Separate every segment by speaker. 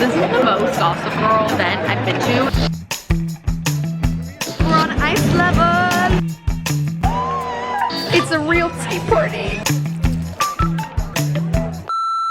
Speaker 1: This is the most gossip girl event I've been to. We're on ice level. It's a real tea party.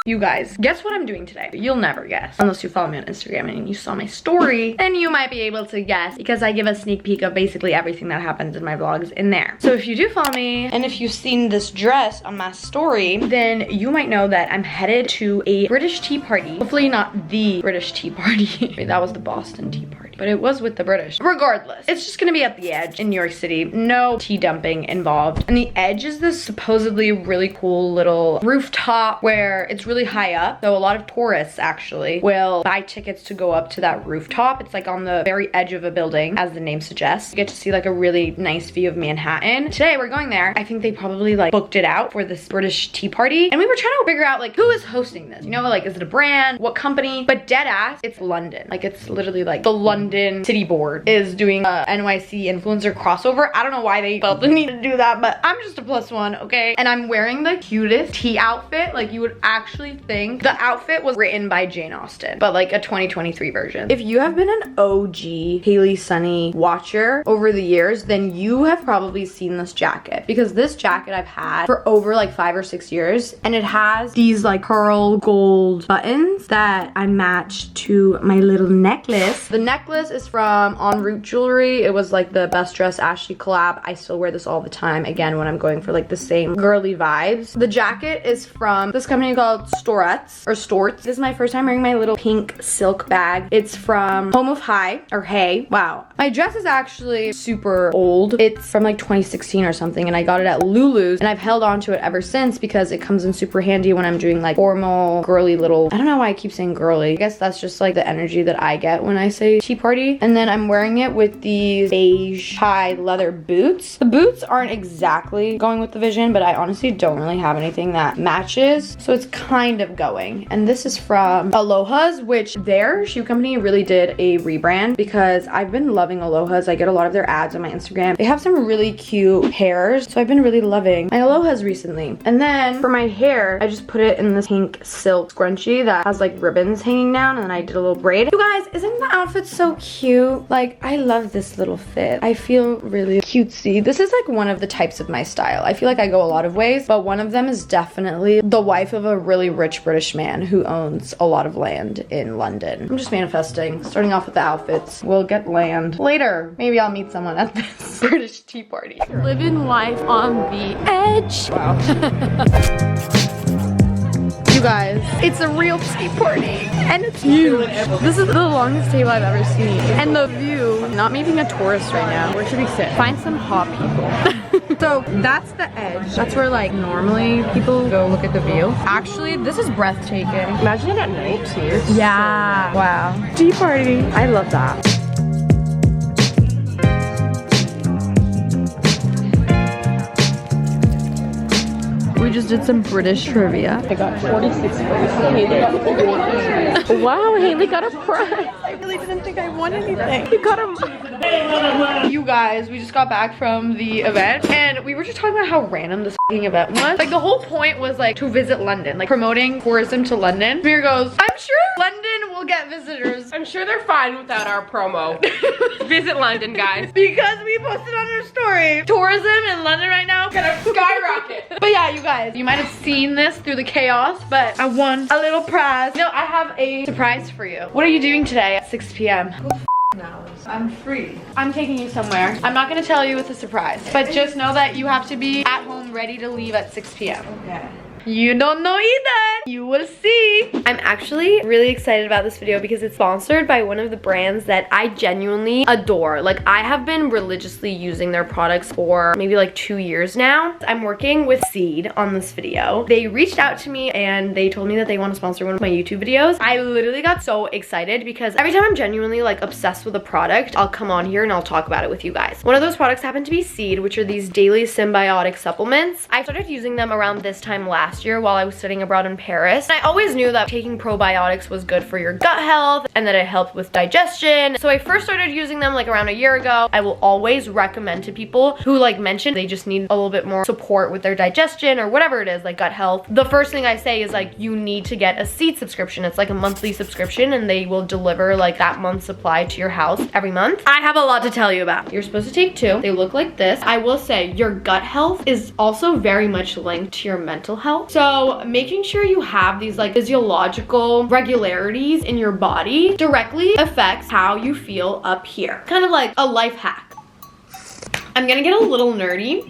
Speaker 1: You guys, guess what I'm doing today? You'll never guess unless you follow me on Instagram and you saw my story. Then you might be able to guess because I give a sneak peek of basically everything that happens in my vlogs in there. So if you do follow me and if you've seen this dress on my story, then you might know that I'm headed to a British tea party. Hopefully not the British tea party. Wait, that was the Boston tea party, but it was with the British. Regardless, it's just gonna be at the Edge in New York City. No tea dumping involved. And the Edge is this supposedly really cool little rooftop where it's really high up. So a lot of tourists actually will buy tickets to go up to that rooftop. It's like on the very edge of a building, as the name suggests. You get to see like a really nice view of Manhattan. Today we're going there. I think they probably like booked it out for this British tea party. And we were trying to figure out like who is hosting this. You know, like is it a brand? What company? But dead ass, it's London. Like it's literally like the London City Board is doing a NYC influencer crossover. I don't know why they felt the need to do that, but I'm just a +1, okay? And I'm wearing the cutest tea outfit. Like you would actually think the outfit was written by Jane Austen, but like a 2023 version. If you have been an OG Hailey Sani watcher over the years, then you have probably seen this jacket, because this jacket I've had for over like 5 or 6 years, and it has these like pearl gold buttons that I matched to my little necklace. The necklace is from En Route Jewelry. It was like the Best Dressed Ashley collab. I still wear this all the time, again, when I'm going for like the same girly vibes. The jacket is from this company called Storts. This is my first time wearing my little pink silk bag. It's from Home of Hay. Wow. My dress is actually super old. It's from like 2016 or something, and I got it at Lulu's, and I've held on to it ever since because it comes in super handy when I'm doing like formal, girly little, I don't know why I keep saying girly. I guess that's just like the energy that I get when I say tea party. And then I'm wearing it with these beige high leather boots. The boots aren't exactly going with the vision, but I honestly don't really have anything that matches, so it's kind of going. And this is from Aloha's, which their shoe company really did a rebrand, because I've been loving Aloha's. I get a lot of their ads on my Instagram. They have some really cute pairs, so I've been really loving my Aloha's recently. And then for my hair, I just put it in this pink silk scrunchie that has like ribbons hanging down, and then I did a little braid. You guys, isn't the outfit so cute? Like, I love this little fit. I feel really cutesy. This is like one of the types of my style. I feel like I go a lot of ways, but one of them is definitely the wife of a really rich British man who owns a lot of land in London. I'm just manifesting. Starting off with the outfits. We'll get land later. Maybe I'll meet someone at this British tea party. Living life on the edge. Wow. You guys, it's a real tea party, and it's huge. This is the longest table I've ever seen, and the view. Not meeting a tourist right now. Where should we sit? Find some hot people. So that's the Edge. That's where like normally people go look at the view. Actually, this is breathtaking.
Speaker 2: Imagine it at night too.
Speaker 1: Yeah. Wow. Tea party. I love that. We just did some British trivia.
Speaker 2: I got 46 points. Hailey got 40. Wow, Hailey got a prize.
Speaker 1: I really didn't think I won anything. You got a... You guys, we just got back from the event, and we were just talking about how random this event was. Like, the whole point was like to visit London, like promoting tourism to London. Samir goes, I'm sure London will get visitors.
Speaker 2: I'm sure they're fine without our promo. Visit London, guys.
Speaker 1: Because we posted on our story. Tourism in London right now
Speaker 2: gonna skyrocket.
Speaker 1: But yeah, you guys, you might have seen this through the chaos, but I won a little prize. No, I have a surprise for you. What are you doing today at 6 p.m.?
Speaker 3: Now I'm free.
Speaker 1: I'm taking you somewhere. I'm not gonna tell you it's a surprise, but just know that you have to be at home ready to leave at 6 p.m.
Speaker 3: Okay.
Speaker 1: You don't know either. You will see. I'm actually really excited about this video because it's sponsored by one of the brands that I genuinely adore. Like, I have been religiously using their products for maybe like 2 years now. I'm working with Seed on this video. They reached out to me and they told me that they want to sponsor one of my YouTube videos. I literally got so excited because every time I'm genuinely like obsessed with a product, I'll come on here and I'll talk about it with you guys. One of those products happened to be Seed, which are these daily symbiotic supplements. I started using them around this time last year while I was studying abroad in Paris. Paris. And I always knew that taking probiotics was good for your gut health and that it helped with digestion. So I first started using them like around a year ago. I will always recommend to people who like mentioned they just need a little bit more support with their digestion or whatever it is, like gut health. The first thing I say is like, you need to get a seed subscription. It's like a monthly subscription and they will deliver like that month's supply to your house every month. I have a lot to tell you about. You're supposed to take 2. They look like this. I will say your gut health is also very much linked to your mental health. So making sure you have these like physiological regularities in your body directly affects how you feel up here. Kind of like a life hack. I'm gonna get a little nerdy.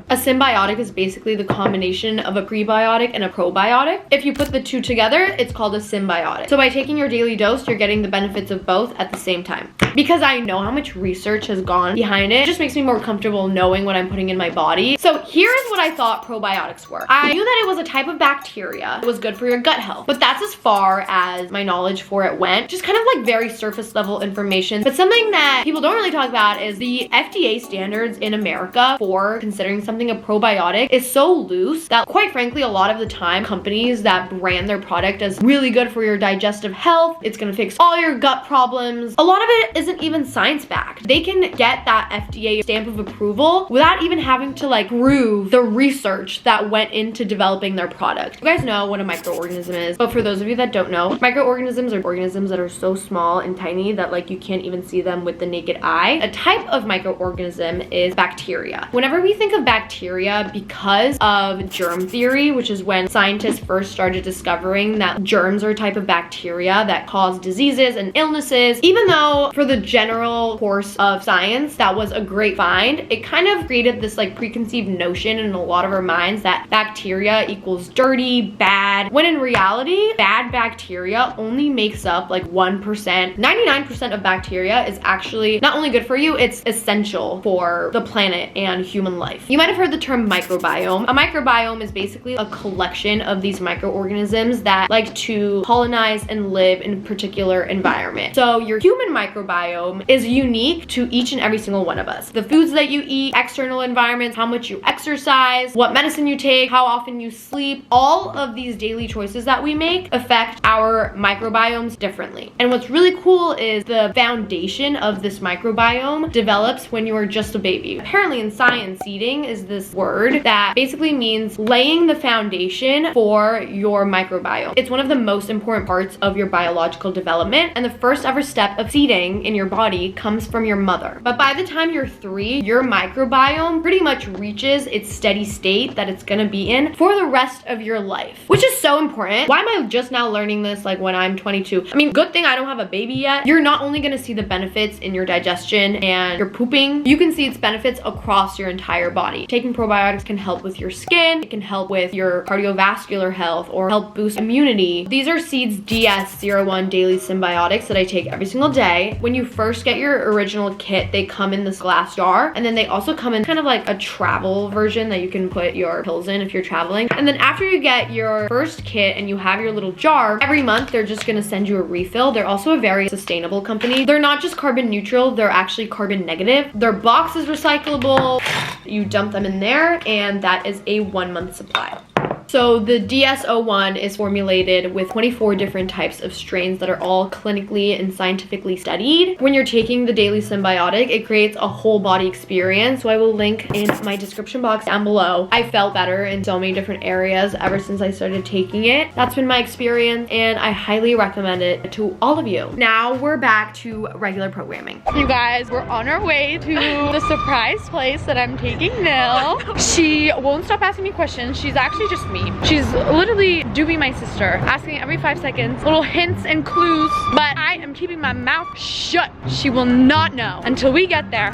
Speaker 1: A symbiotic is basically the combination of a prebiotic and a probiotic. If you put the 2 together, it's called a symbiotic. So by taking your daily dose, you're getting the benefits of both at the same time. Because I know how much research has gone behind it, it just makes me more comfortable knowing what I'm putting in my body. So here's what I thought probiotics were. I knew that it was a type of bacteria. It was good for your gut health, but that's as far as my knowledge for it went. Just kind of like very surface level information. But something that people don't really talk about is the FDA standards in America for considering something a probiotic is so loose that quite frankly a lot of the time companies that brand their product as really good for your digestive health, it's gonna fix all your gut problems, a lot of it isn't even science backed. They can get that FDA stamp of approval without even having to like prove the research that went into developing their product. You guys know what a microorganism is, but for those of you that don't know, microorganisms are organisms that are so small and tiny that like you can't even see them with the naked eye. A type of microorganism is bacteria. Whenever we think of bacteria, because of germ theory, which is when scientists first started discovering that germs are a type of bacteria that cause diseases and illnesses, even though for the general course of science that was a great find, it kind of created this like preconceived notion in a lot of our minds that bacteria equals dirty, bad, when in reality, bad bacteria only makes up like 1%. 99% of bacteria is actually not only good for you, it's essential for the planet and human life. You might have heard the term microbiome. A microbiome is basically a collection of these microorganisms that like to colonize and live in a particular environment. So your human microbiome is unique to each and every single one of us. The foods that you eat, external environments, how much you exercise, what medicine you take, how often you sleep, all of these daily choices that we make affect our microbiomes differently. And what's really cool is the foundation of this microbiome develops when you are just a baby. Apparently in science, seeding is this word that basically means laying the foundation for your microbiome. It's one of the most important parts of your biological development, and the first ever step of seeding in your body comes from your mother. But by the time you're 3, your microbiome pretty much reaches its steady state that it's gonna be in for the rest of your life, which is so important. Why am I just now learning this like when I'm 22? I mean, good thing I don't have a baby yet. You're not only gonna see the benefits in your digestion and your pooping, you can see its benefits across your entire body. Taking probiotics can help with your skin, it can help with your cardiovascular health or help boost immunity. These are Seeds DS01 daily symbiotics that I take every single day. When you first get your original kit, they come in this glass jar, and then they also come in kind of like a travel version that you can put your pills in if you're traveling. And then after you get your first kit and you have your little jar, every month they're just gonna send you a refill. They're also a very sustainable company. They're not just carbon neutral, they're actually carbon negative. Their box is recyclable. You dump them in there, and that is a 1-month supply. So the DS01 is formulated with 24 different types of strains that are all clinically and scientifically studied. When you're taking the daily symbiotic, it creates a whole body experience. So I will link in my description box down below. I felt better in so many different areas ever since I started taking it. That's been my experience, and I highly recommend it to all of you. Now we're back to regular programming.
Speaker 2: You guys, we're on our way to the surprise place that I'm taking Nil. She won't stop asking me questions. She's actually just me. She's literally doing my sister, asking every 5 seconds, little hints and clues, but I am keeping my mouth shut. She will not know until we get there.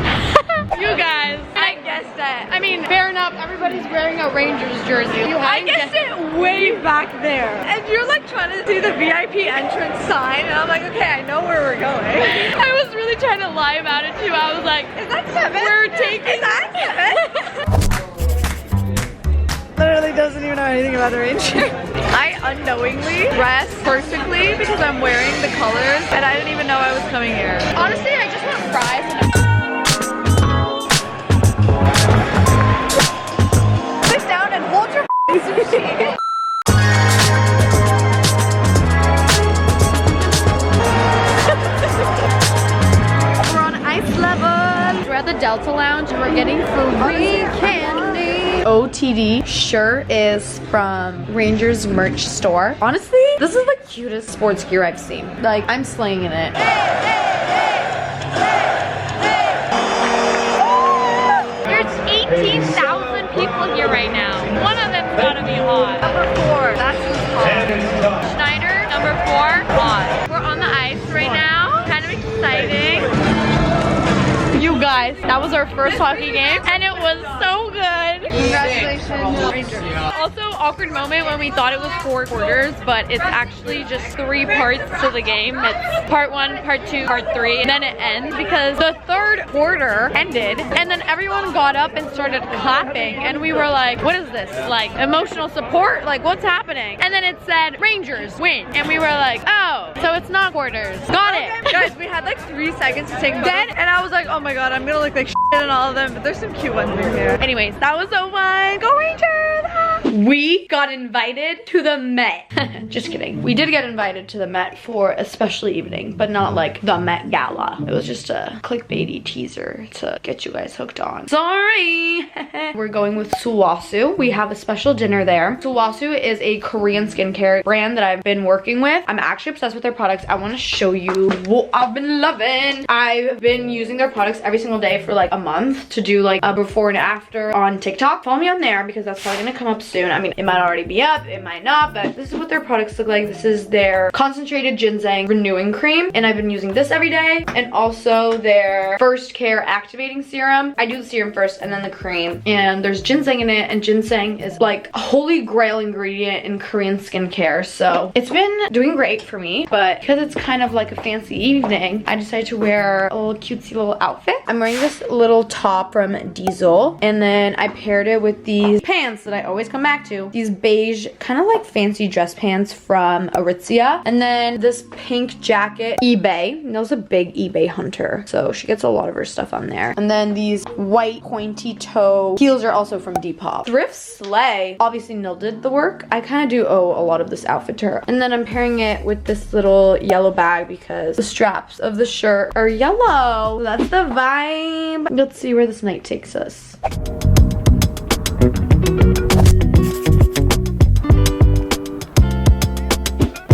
Speaker 2: You guys, I guessed it. I mean, fair enough, everybody's wearing a Rangers jersey. I guessed it way back there.
Speaker 3: And you're like trying to do the VIP entrance sign, and I'm like, okay, I know where we're going.
Speaker 2: I was really trying to lie about it too. I was like,
Speaker 3: is that 7?
Speaker 2: We're taking
Speaker 3: Is that 7? Literally doesn't even know anything about the Ranger. I unknowingly dressed perfectly because I'm wearing the colors, and I didn't even know I was coming here.
Speaker 2: Honestly, I just want fries and
Speaker 3: Sit down and hold your sushi.
Speaker 2: Delta Lounge and we're getting free candy. OOTD shirt is from Rangers merch store. Honestly, this is the cutest sports gear I've seen. Like, I'm slaying in it. There's 18,000 people here right now. One of them's gotta be hot.
Speaker 3: Number 4, that's who's hot.
Speaker 2: Schneider, number 4, hot. We're on the ice right now. Kind of exciting. You guys, that was our first hockey game and it was so good.
Speaker 3: Congratulations, Rangers.
Speaker 2: Also, awkward moment when we thought it was 4 quarters, but it's actually just 3 parts to the game. It's part 1, part 2, part 3, and then it ends because the 3rd quarter ended and then everyone got up and started clapping and we were like, what is this? Like, emotional support? Like, what's happening? And then it said, Rangers win. And we were like, oh, so it's not quarters. Got it.
Speaker 3: Guys, we had like 3 seconds to take photos, and I was like, oh my god, I'm gonna look like shit in all of them, but there's some cute ones in here.
Speaker 2: Anyways, that was so fun. Go Rangers! We got invited to the Met. Just kidding. We did get invited to the Met for a special evening, but not like the Met Gala. It was just a clickbaity teaser to get you guys hooked on. Sorry! We're going with Sulwhasoo. We have a special dinner there. Sulwhasoo is a Korean skincare brand that I've been working with. I'm actually obsessed with their products. I want to show you what I've been loving. I've been using their products every single day for like a month to do like a before and after on TikTok. Follow me on there because that's probably gonna come up soon. I mean, it might already be up, it might not, but this is what their products look like. This is their concentrated ginseng renewing cream, and I've been using this every day, and also their first care activating serum. I do the serum first and then the cream, and there's ginseng in it, and ginseng is like a holy grail ingredient in Korean skincare, so it's been doing great for me. But because it's kind of like a fancy evening, I decided to wear a little cutesy little outfit. I'm wearing this little top from Diesel, and then I paired it with these pants that I always come back to. These beige, kind of like fancy dress pants from Aritzia, and then this pink jacket, eBay. Nell's a big eBay hunter, so she gets a lot of her stuff on there. And then these white pointy toe heels are also from Depop. Thrift slay. Obviously Nell did the work. I kind of do owe a lot of this outfit to her. And then I'm pairing it with this little yellow bag because the straps of the shirt are yellow. So that's the vibe. Let's see where this night takes us.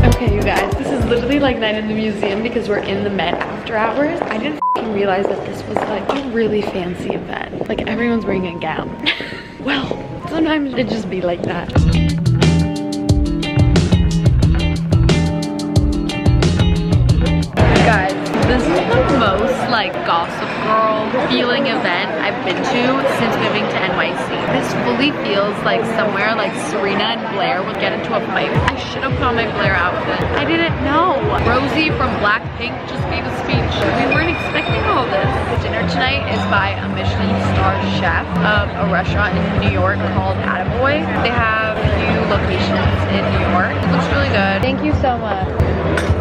Speaker 2: Okay, you guys, this is literally like night in the museum because we're in the Met after hours. I didn't realize that this was like a really fancy event. Like, everyone's wearing a gown. Well, sometimes it just be like that. Guys, this is the most like gossip girl feeling event I've been to since moving to NYC. This fully feels like somewhere like Serena and Blair would get into a fight. I should have put on my Blair outfit. I didn't know. Rosie from Blackpink just gave a speech. We weren't expecting all this. Dinner tonight is by a Michelin star chef of a restaurant in New York called Attaboy. They have a few locations in New York. It looks really good.
Speaker 3: Thank you so much.